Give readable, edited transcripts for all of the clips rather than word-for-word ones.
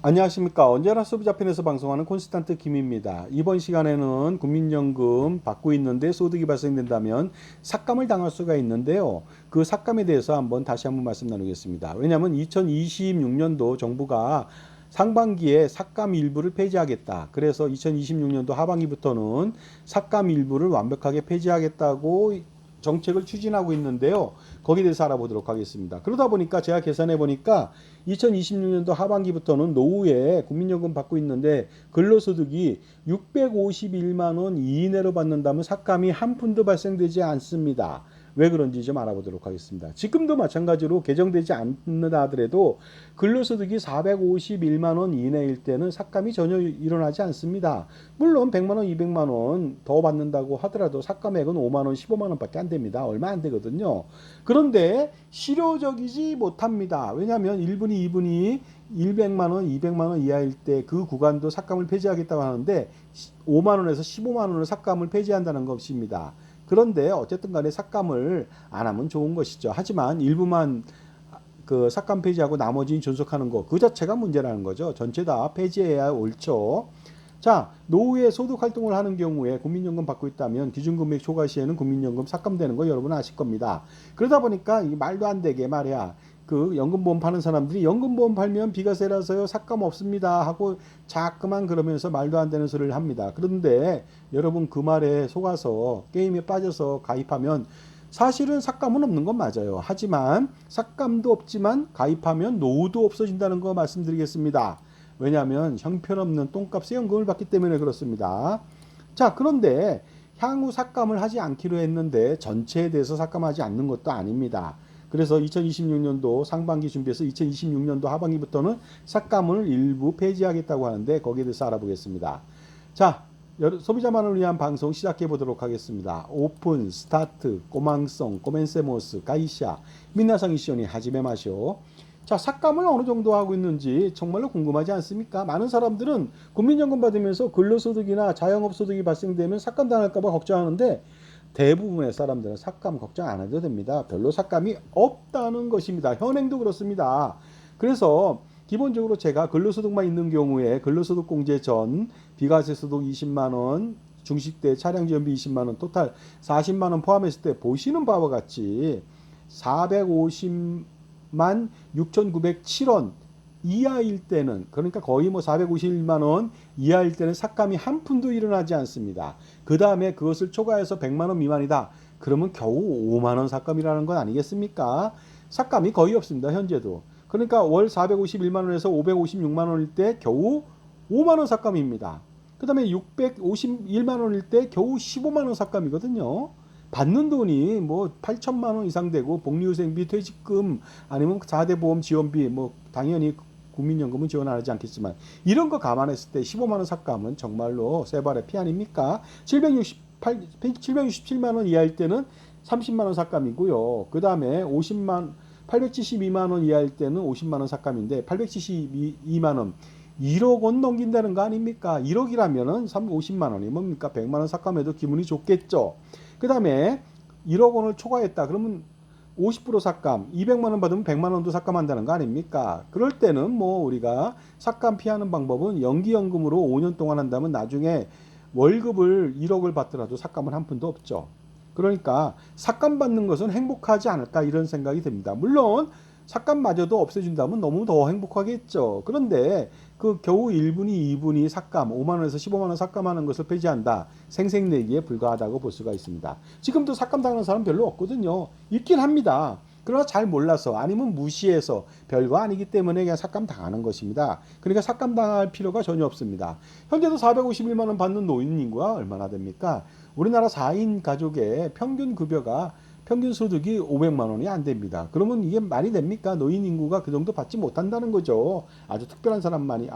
안녕하십니까. 언제나 소비자편에서 방송하는 콘스탄트 김입니다. 이번 시간에는 국민연금 받고 있는데 소득이 발생된다면 삭감을 당할 수가 있는데요. 그 삭감에 대해서 다시 한번 말씀 나누겠습니다. 왜냐하면 2026년도 정부가 상반기에 삭감 일부를 폐지하겠다. 그래서 2026년도 하반기부터는 삭감 일부를 완벽하게 폐지하겠다고 정책을 추진하고 있는데요. 거기에 대해서 알아보도록 하겠습니다. 그러다 보니까 제가 계산해 보니까 2026년도 하반기부터는 노후에 국민연금 받고 있는데 근로소득이 651만 원 이내로 받는다면 삭감이 한 푼도 발생되지 않습니다. 왜 그런지 좀 알아보도록 하겠습니다. 지금도 마찬가지로 개정되지 않는다 하더라도 근로소득이 451만 원 이내일 때는 삭감이 전혀 일어나지 않습니다. 물론 100만 원, 200만 원 더 받는다고 하더라도 삭감액은 5만 원, 15만 원밖에 안 됩니다. 얼마 안 되거든요. 그런데 실효적이지 못합니다. 왜냐하면 1분위, 2분위 100만 원, 200만 원 이하일 때 그 구간도 삭감을 폐지하겠다고 하는데 5만 원에서 15만 원을 삭감을 폐지한다는 것입니다. 그런데 어쨌든 간에 삭감을 안 하면 좋은 것이죠. 하지만 일부만 그 삭감 폐지하고 나머지는 존속하는 거 그 자체가 문제라는 거죠. 전체 다 폐지해야 옳죠. 자, 노후에 소득 활동을 하는 경우에 국민연금 받고 있다면 기준금액 초과 시에는 국민연금 삭감되는 거 여러분 아실 겁니다. 그러다 보니까 이 말도 안 되게 말이야. 그 연금보험 파는 사람들이 연금보험 팔면 비과세라서요 삭감 없습니다 하고 자꾸만 그러면서 말도 안 되는 소리를 합니다. 그런데 여러분 그 말에 속아서 게임에 빠져서 가입하면 사실은 삭감은 없는 건 맞아요. 하지만 삭감도 없지만 가입하면 노후도 없어진다는 거 말씀드리겠습니다. 왜냐하면 형편없는 똥값에 연금을 받기 때문에 그렇습니다. 자, 그런데 향후 삭감을 하지 않기로 했는데 전체에 대해서 삭감하지 않는 것도 아닙니다. 그래서 2026년도 상반기 준비해서 2026년도 하반기부터는 삭감을 일부 폐지하겠다고 하는데 거기에 대해서 알아보겠습니다. 자, 소비자만을 위한 방송 시작해 보도록 하겠습니다. 오픈, 스타트, 꼬망송, 꼬멘세모스, 가이샤, 민나상 이시오니 하지메마쇼. 자, 삭감을 어느 정도 하고 있는지 정말로 궁금하지 않습니까? 많은 사람들은 국민연금 받으면서 근로소득이나 자영업소득이 발생되면 삭감 당할까 봐 걱정하는데 대부분의 사람들은 삭감 걱정 안 해도 됩니다. 별로 삭감이 없다는 것입니다. 현행도 그렇습니다. 그래서 기본적으로 제가 근로소득만 있는 경우에 근로소득 공제 전 비과세 소득 20만 원, 중식대 차량지원비 20만 원, 토탈 40만 원 포함했을 때 보시는 바와 같이 450만 6,907원 이하일 때는 그러니까 거의 뭐 451만 원 이하일 때는 삭감이 한 푼도 일어나지 않습니다. 그 다음에 그것을 초과해서 100만 원 미만이다. 그러면 겨우 5만 원 삭감이라는 건 아니겠습니까? 삭감이 거의 없습니다. 현재도. 그러니까 월 451만 원에서 556만 원일 때 겨우 5만 원 삭감입니다. 그 다음에 651만 원일 때 겨우 15만 원 삭감이거든요. 받는 돈이 뭐 8천만 원 이상 되고 복리후생비, 퇴직금 아니면 4대 보험 지원비 뭐 당연히 국민연금은 지원 안 하지 않겠지만 이런 거 감안했을 때 15만 원 삭감은 정말로 세 발의 피 아닙니까? 767만 원 이하일 때는 30만 원 삭감이고요. 그 다음에 872만 원 이하일 때는 50만 원 삭감인데 872만 원 1억 원 넘긴다는 거 아닙니까? 1억이라면은 50만 원이 뭡니까? 100만 원 삭감해도 기분이 좋겠죠. 그 다음에 1억 원을 초과했다. 그러면 50% 삭감, 200만 원 받으면 100만 원도 삭감한다는 거 아닙니까? 그럴 때는 뭐 우리가 삭감 피하는 방법은 연기연금으로 5년 동안 한다면 나중에 월급을 1억을 받더라도 삭감은 한 푼도 없죠. 그러니까 삭감 받는 것은 행복하지 않을까 이런 생각이 듭니다. 물론 삭감마저도 없애준다면 너무 더 행복하겠죠. 그런데 그 겨우 1분위, 2분위 삭감, 5만 원에서 15만 원 삭감하는 것을 폐지한다. 생색내기에 불과하다고 볼 수가 있습니다. 지금도 삭감 당하는 사람 별로 없거든요. 있긴 합니다. 그러나 잘 몰라서 아니면 무시해서 별거 아니기 때문에 그냥 삭감 당하는 것입니다. 그러니까 삭감 당할 필요가 전혀 없습니다. 현재도 451만 원 받는 노인 인구가 얼마나 됩니까? 우리나라 4인 가족의 평균 급여가 평균 소득이 500만 원이 안 됩니다. 그러면 이게 말이 됩니까? 노인 인구가 그 정도 받지 못한다는 거죠. 아주 특별한 사람만이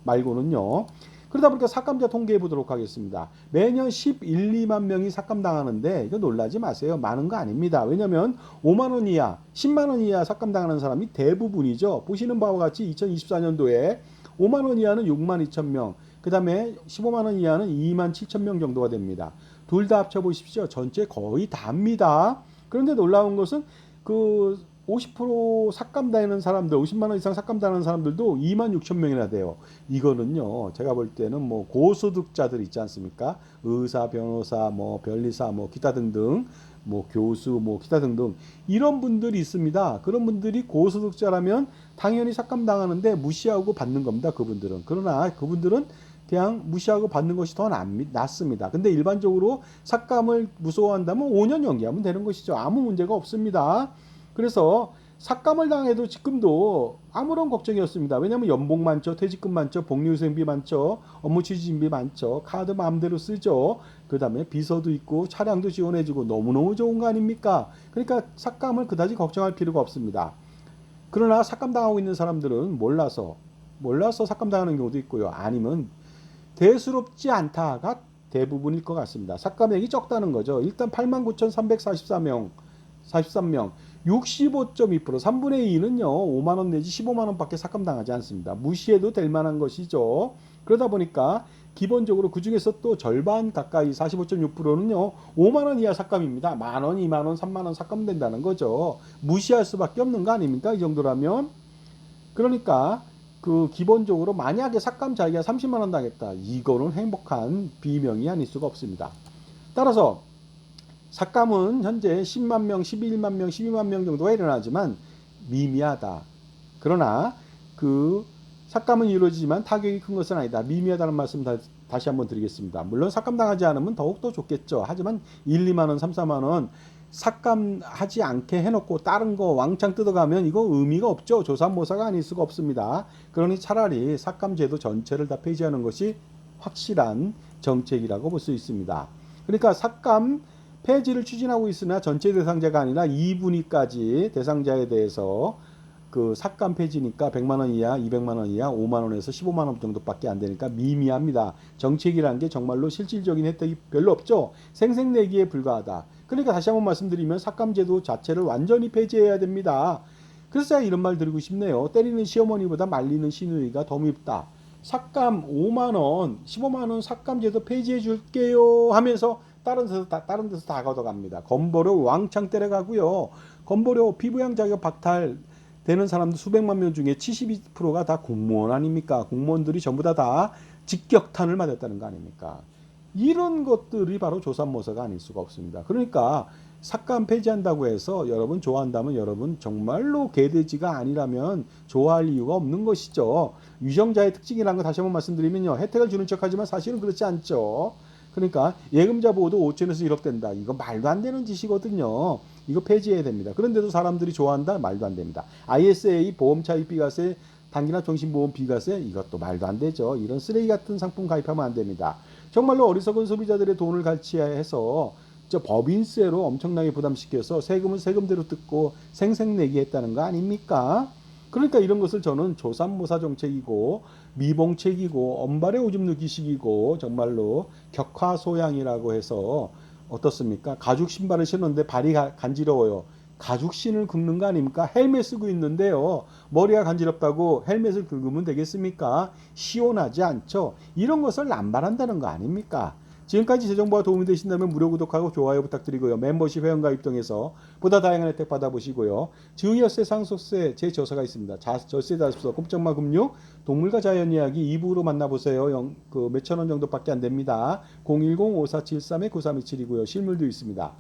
말고는요. 그러다 보니까 삭감자 통계해 보도록 하겠습니다. 매년 11, 2만 명이 삭감당하는데 이거 놀라지 마세요. 많은 거 아닙니다. 왜냐하면 5만 원 이하, 10만 원 이하 삭감당하는 사람이 대부분이죠. 보시는 바와 같이 2024년도에 5만 원 이하는 6만 2천 명, 그 다음에 15만 원 이하는 2만 7천 명 정도가 됩니다. 둘 다 합쳐보십시오. 전체 거의 다입니다. 그런데 놀라운 것은 그 50% 삭감되는 사람들, 50만 원 이상 삭감되는 사람들도 2만 6천 명이나 돼요. 이거는요, 제가 볼 때는 뭐 고소득자들 있지 않습니까? 의사, 변호사, 뭐 변리사, 뭐 기타 등등, 뭐 교수, 뭐 기타 등등 이런 분들이 있습니다. 그런 분들이 고소득자라면 당연히 삭감당하는데 무시하고 받는 겁니다. 그분들은. 그러나 그분들은 그냥 무시하고 받는 것이 더 낫습니다. 근데 일반적으로 삭감을 무서워한다면 5년 연기하면 되는 것이죠. 아무 문제가 없습니다. 그래서 삭감을 당해도 지금도 아무런 걱정이 없습니다. 왜냐하면 연봉 많죠, 퇴직금 많죠, 복리후생비 많죠, 업무 추진비 많죠, 카드 마음대로 쓰죠. 그 다음에 비서도 있고 차량도 지원해주고 너무너무 좋은 거 아닙니까? 그러니까 삭감을 그다지 걱정할 필요가 없습니다. 그러나 삭감당하고 있는 사람들은 몰라서 삭감당하는 경우도 있고요. 아니면 대수롭지 않다가 대부분일 것 같습니다. 삭감액이 적다는 거죠. 일단 89,344명, 43명, 65.2%, 3분의 2는요, 5만 원 내지 15만 원밖에 삭감당하지 않습니다. 무시해도 될 만한 것이죠. 그러다 보니까 기본적으로 그 중에서 또 절반 가까이 45.6%는요, 5만 원 이하 삭감입니다. 만 원, 2만 원, 3만 원 삭감된다는 거죠. 무시할 수밖에 없는 거 아닙니까? 이 정도라면. 그러니까 그 기본적으로 만약에 삭감 자기가 30만 원 당했다. 이거는 행복한 비명이 아닐 수가 없습니다. 따라서 삭감은 현재 10만 명, 11만 명, 12만 명 정도가 일어나지만 미미하다. 그러나 그 삭감은 이루어지지만 타격이 큰 것은 아니다. 미미하다는 말씀 다시 한번 드리겠습니다. 물론 삭감당하지 않으면 더욱더 좋겠죠. 하지만 1, 2만 원, 3, 4만 원 삭감하지 않게 해놓고 다른 거 왕창 뜯어가면 이거 의미가 없죠. 조삼모사가 아닐 수가 없습니다. 그러니 차라리 삭감제도 전체를 다 폐지하는 것이 확실한 정책이라고 볼 수 있습니다. 그러니까 삭감 폐지를 추진하고 있으나 전체 대상자가 아니라 2분위까지 대상자에 대해서 그 삭감 폐지니까 100만 원 이하, 200만 원 이하, 5만 원에서 15만 원 정도밖에 안 되니까 미미합니다. 정책이라는 게 정말로 실질적인 혜택이 별로 없죠. 생색내기에 불과하다. 그러니까 다시 한번 말씀드리면 삭감제도 자체를 완전히 폐지해야 됩니다. 그래서 이런 말 드리고 싶네요. 때리는 시어머니보다 말리는 시누이가 더 밉다. 삭감 5만 원, 15만 원 삭감제도 폐지해 줄게요 하면서 다른 데서 다 걷어갑니다. 건보료 왕창 때려가고요. 건보료 피부양 자격 박탈 되는 사람들 수백만 명 중에 72%가 다 공무원 아닙니까? 공무원들이 전부 다 직격탄을 맞았다는 거 아닙니까? 이런 것들이 바로 조삼모사가 아닐 수가 없습니다. 그러니까 삭감 폐지한다고 해서 여러분 좋아한다면 여러분 정말로 개돼지가 아니라면 좋아할 이유가 없는 것이죠. 유정자의 특징이라는 거 다시 한번 말씀드리면요. 혜택을 주는 척하지만 사실은 그렇지 않죠. 그러니까 예금자 보호도 5천에서 1억 된다. 이거 말도 안 되는 짓이거든요. 이거 폐지해야 됩니다. 그런데도 사람들이 좋아한다? 말도 안 됩니다. ISA 보험 차입 비과세, 단기나 종신보험 비과세 이것도 말도 안 되죠. 이런 쓰레기 같은 상품 가입하면 안 됩니다. 정말로 어리석은 소비자들의 돈을 갈취해서 법인세로 엄청나게 부담시켜서 세금은 세금대로 뜯고 생색내기 했다는 거 아닙니까? 그러니까 이런 것을 저는 조삼모사 정책이고 미봉책이고 엄발의 오줌 누기식이고 정말로 격화소양이라고 해서 어떻습니까? 가죽 신발을 신었는데 발이 간지러워요. 가죽신을 긁는 거 아닙니까? 헬멧 쓰고 있는데요. 머리가 간지럽다고 헬멧을 긁으면 되겠습니까? 시원하지 않죠? 이런 것을 남발한다는 거 아닙니까? 지금까지 제 정보가 도움이 되신다면 무료 구독하고 좋아요 부탁드리고요. 멤버십 회원가입 통해서 보다 다양한 혜택 받아보시고요. 증여세, 상속세 제 저서가 있습니다. 절세 자습서, 꼼짝마 금융, 동물과 자연 이야기 2부로 만나보세요. 몇천 원 정도밖에 안 됩니다. 010-5473-9327이고요. 실물도 있습니다.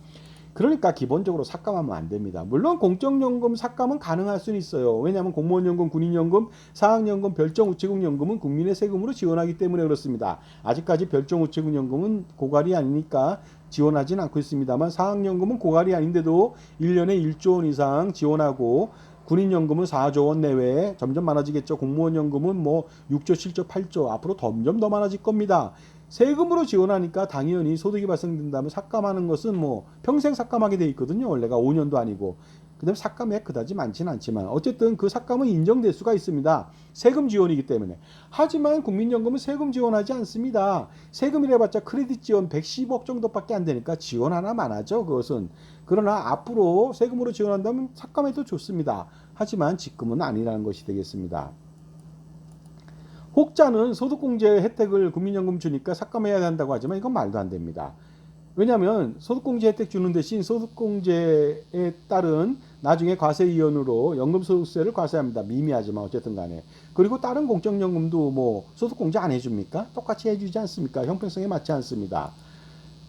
그러니까 기본적으로 삭감하면 안 됩니다. 물론 공적연금 삭감은 가능할 수는 있어요. 왜냐하면 공무원연금, 군인연금, 사학연금, 별정우체국연금은 국민의 세금으로 지원하기 때문에 그렇습니다. 아직까지 별정우체국연금은 고갈이 아니니까 지원하진 않고 있습니다만 사학연금은 고갈이 아닌데도 1년에 1조 원 이상 지원하고 군인연금은 4조 원 내외에 점점 많아지겠죠. 공무원연금은 뭐 6조, 7조, 8조 앞으로 점점 더 많아질 겁니다. 세금으로 지원하니까 당연히 소득이 발생된다면 삭감하는 것은 뭐 평생 삭감하게 돼 있거든요. 원래가 5년도 아니고. 그다음에 삭감액 그다지 많지는 않지만 어쨌든 그 삭감은 인정될 수가 있습니다. 세금 지원이기 때문에. 하지만 국민연금은 세금 지원하지 않습니다. 세금이래봤자 크레딧 지원 110억 정도밖에 안 되니까 지원 하나만 하죠. 그것은. 그러나 앞으로 세금으로 지원한다면 삭감해도 좋습니다. 하지만 지금은 아니라는 것이 되겠습니다. 혹자는 소득공제 혜택을 국민연금 주니까 삭감해야 한다고 하지만 이건 말도 안 됩니다. 왜냐하면 소득공제 혜택 주는 대신 소득공제에 따른 나중에 과세이연으로 연금소득세를 과세합니다. 미미하지만 어쨌든 간에. 그리고 다른 공적연금도 뭐 소득공제 안 해줍니까? 똑같이 해주지 않습니까? 형평성에 맞지 않습니다.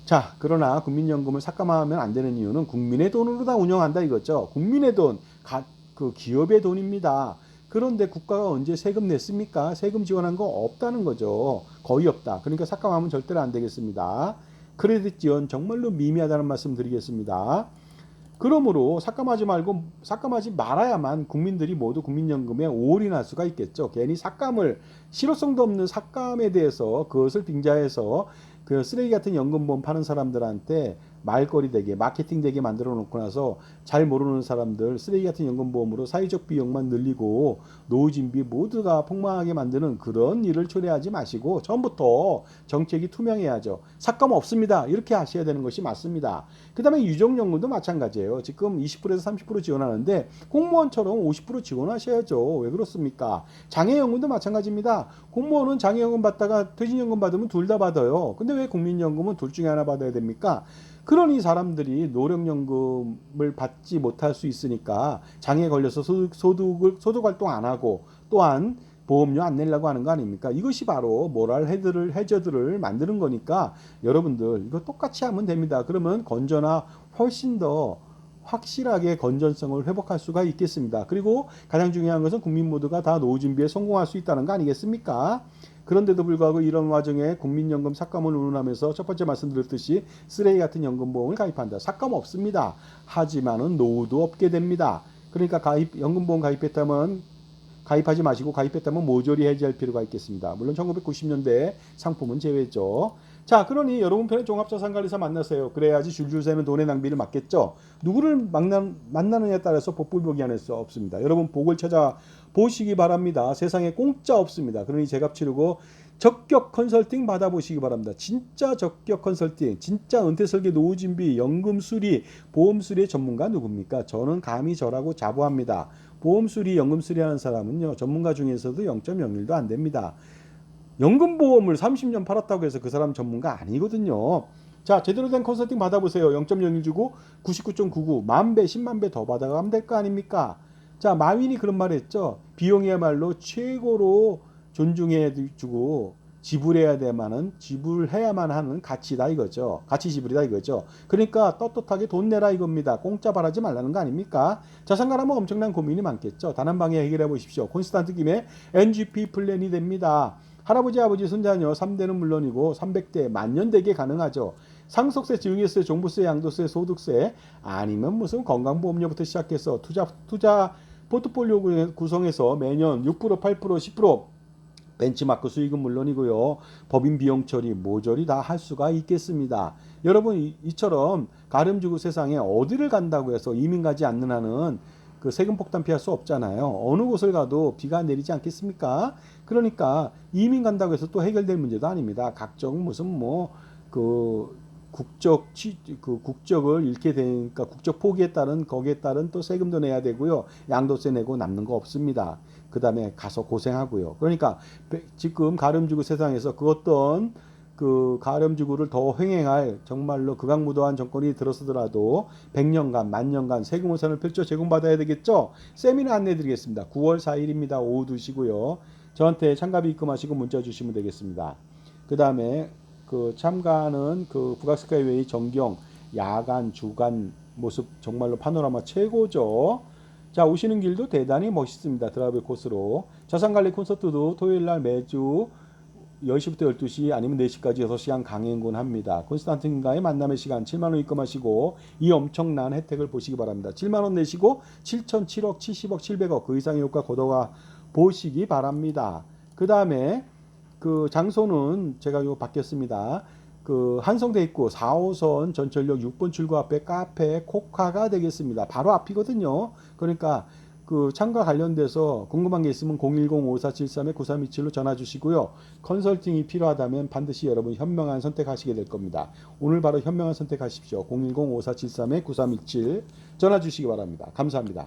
자, 그러나 국민연금을 삭감하면 안 되는 이유는 국민의 돈으로 다 운영한다 이거죠. 국민의 돈, 그 기업의 돈입니다. 그런데 국가가 언제 세금 냈습니까? 세금 지원한 거 없다는 거죠. 거의 없다. 그러니까 삭감하면 절대로 안 되겠습니다. 크레딧 지원 정말로 미미하다는 말씀 드리겠습니다. 그러므로 삭감하지 말아야만 국민들이 모두 국민연금에 올인할 수가 있겠죠. 괜히 실효성도 없는 삭감에 대해서 그것을 빙자해서 그 쓰레기 같은 연금보험 파는 사람들한테 말거리 되게 마케팅 되게 만들어 놓고 나서 잘 모르는 사람들 쓰레기 같은 연금보험으로 사회적 비용만 늘리고 노후진비 모두가 폭망하게 만드는 그런 일을 초래하지 마시고 처음부터 정책이 투명해야죠. 삭감 없습니다. 이렇게 하셔야 되는 것이 맞습니다. 그 다음에 유족연금도 마찬가지예요. 지금 20%에서 30% 지원하는데 공무원처럼 50% 지원하셔야죠. 왜 그렇습니까? 장애연금도 마찬가지입니다. 공무원은 장애연금 받다가 퇴직연금 받으면 둘 다 받아요. 근데 왜 국민연금은 둘 중에 하나 받아야 됩니까? 그러니 사람들이 노령연금을 받지 못할 수 있으니까 장애에 걸려서 소득 활동 안 하고 또한 보험료 안 내려고 하는 거 아닙니까? 이것이 바로 모랄 해저드를 만드는 거니까 여러분들 이거 똑같이 하면 됩니다. 그러면 건전화 훨씬 더 확실하게 건전성을 회복할 수가 있겠습니다. 그리고 가장 중요한 것은 국민 모두가 다 노후 준비에 성공할 수 있다는 거 아니겠습니까? 그런데도 불구하고 이런 와중에 국민연금 삭감을 운운하면서 첫 번째 말씀드렸듯이 쓰레기 같은 연금보험을 가입한다. 삭감 없습니다. 하지만은 노후도 없게 됩니다. 그러니까 연금보험 가입하지 마시고 가입했다면 모조리 해지할 필요가 있겠습니다. 물론 1990년대 상품은 제외죠. 자, 그러니 여러분 편의 종합자산관리사 만나세요. 그래야지 줄줄 새는 돈의 낭비를 막겠죠. 누구를 만나느냐에 따라서 복불복이 아닐 수 없습니다. 여러분 복을 찾아 보시기 바랍니다. 세상에 공짜 없습니다. 그러니 제값 치르고 적격 컨설팅 받아보시기 바랍니다. 진짜 적격 컨설팅, 진짜 은퇴설계 노후준비, 연금수리, 보험수리의 전문가 누굽니까? 저는 감히 저라고 자부합니다. 보험수리, 연금수리 하는 사람은요, 전문가 중에서도 0.01도 안 됩니다. 연금보험을 30년 팔았다고 해서 그 사람 전문가 아니거든요. 자, 제대로 된 컨설팅 받아보세요. 0.01 주고 99.99, 만배, 10만 배 더 받아가면 될 거 아닙니까? 자, 마윈이 그런 말을 했죠. 비용이야말로 최고로 존중해주고 지불해야만 하는 가치다 이거죠. 가치 지불이다 이거죠. 그러니까 떳떳하게 돈 내라 이겁니다. 공짜 바라지 말라는 거 아닙니까? 자산가라면 엄청난 고민이 많겠죠. 단 한 방에 해결해 보십시오. 콘스탄트 김의 NGP 플랜이 됩니다. 할아버지, 아버지, 손자녀 3대는 물론이고 300대, 만년되게 가능하죠. 상속세, 증여세, 종부세, 양도세, 소득세 아니면 무슨 건강보험료부터 시작해서 투자 포트폴리오 구성해서 매년 6%, 8%, 10% 벤치마크 수익은 물론이고요. 법인 비용 처리 모조리 다 할 수가 있겠습니다. 여러분 이처럼 가름지구 세상에 어디를 간다고 해서 이민 가지 않는 한은 그 세금 폭탄 피할 수 없잖아요. 어느 곳을 가도 비가 내리지 않겠습니까? 그러니까 이민 간다고 해서 또 해결될 문제도 아닙니다. 각종 무슨 그 국적을 잃게 되니까 국적 포기에 따른 거기에 따른 또 세금도 내야 되고요. 양도세 내고 남는 거 없습니다. 그 다음에 가서 고생하고요. 그러니까 지금 가름지구 세상에서 그 어떤 그 가렴지구를 더 횡행할 정말로 극악무도한 정권이 들어서더라도 100년간 만년간 세금 우산을 펼쳐 제공받아야 되겠죠. 세미나 안내드리겠습니다. 9월 4일입니다. 오후 2시고요. 저한테 참가비 입금하시고 문자 주시면 되겠습니다. 그 다음에 그 참가하는 그 국악스카이웨이 전경 야간 주간 모습 정말로 파노라마 최고죠. 자, 오시는 길도 대단히 멋있습니다. 드라이브 코스로. 자산관리 콘서트도 토요일날 매주 10시부터 12시 아니면 4시까지 6시간 강행군 합니다. 콘스탄틴과의 만남의 시간 7만원 입금하시고 이 엄청난 혜택을 보시기 바랍니다. 7만원 내시고 7천, 7억, 70억, 700억 그 이상의 효과 걷어가 보시기 바랍니다. 그 다음에 그 장소는 제가 이거 바뀌었습니다. 그 한성대 입구 4호선 전철역 6번 출구 앞에 카페 코카가 되겠습니다. 바로 앞이거든요. 그러니까 그 참가 관련돼서 궁금한 게 있으면 010-5473-9327로 전화 주시고요. 컨설팅이 필요하다면 반드시 여러분 현명한 선택하시게 될 겁니다. 오늘 바로 현명한 선택하십시오. 010-5473-9327 전화 주시기 바랍니다. 감사합니다.